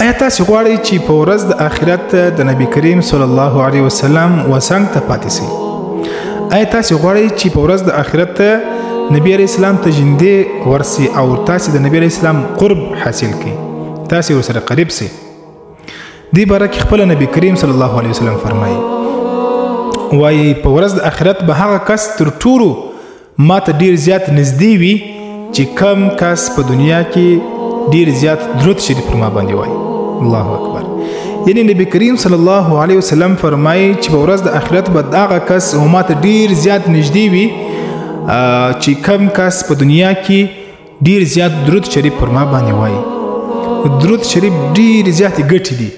آیا تاسو غواړئ چې په ورځ د آخرت د نبی کریم صلی الله علیه وسلم وسنګ ته پاتې شئ؟ آیا تاسو غواړئ چې په ورځ د آخرت نبی علیہ السلام ته ژوندې ورسئ او تاسو د نبی علیہ السلام قرب حاصل کړئ، تاسو ورسره قریب شئ؟ دې باره کې خپل نبی کریم صلی الله علیه وسلم فرمایي وایي په ورځ د آخرت به هغه کس تر ټولو ما ته ډیر زیات نږدې وي چې کم کس په دنیا کې ډیر زیات درود شریف پر ما باندې وایي. الله اکبر. یعنی نبی کریم صلی الله علیه وسلم فرمایي چې په ورځ د آخرت به هغه کس ما ته ډیر زیات نږدې وي چې کم کس په دنیا کې ډیر زیات درود شریف پر ما باندې وایي. درود شریف ډیر زیات ګټې دي.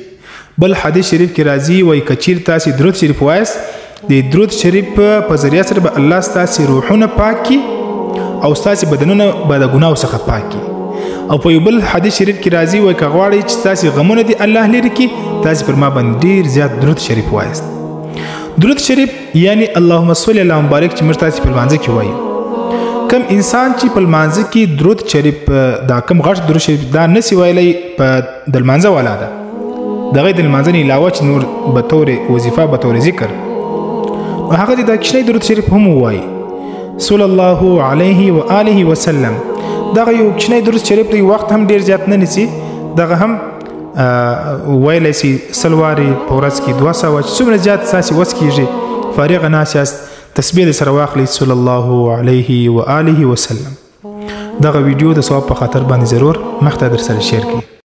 بل حدیث شریف کې راځي وایي کچیر تاسو درود شریف وایس د درود شریف په ذریعہ سره به الله ستاسو روحونه پاکي او ستاسو بدنونه به د ګناو څخه پاکي. او په یو بل حدیث شریف کې راځي وایي که غواړئ چې ستاسو غمونه دي الله لري کړي، تاسو پر ما باندې ډیر زیات درود شریف وایست. درود شریف یعنی اللهم صل علی مبارک چې موږ تاسو په لمانځه کې وایو. کم انسان چې په لمانځه کې درود شریف دا کم غټ درود شریف دا نسی ویلی په د لمانځه والا ده، دغه د لمانځه نه علاوه چې نور به طور وظیفه به طور ذکر هغه د کښنی درود شریف هم وایي صلی الله علیه و آله وسلم. دغه یو کښنی درود شریف دی وخت هم ډیر زیات نه نیسي، دغه هم ویلی سي سلوارې په ورځ کې 200 چې څومره زیات ستاسې وس کېږي فارغ ناست یاست تسبیح د سره واخلئ صلی الله علیه و آله وسلم. دغه ویډیو د ثواب په خاطر باندې ضرور مخته در سره شیر کړئ.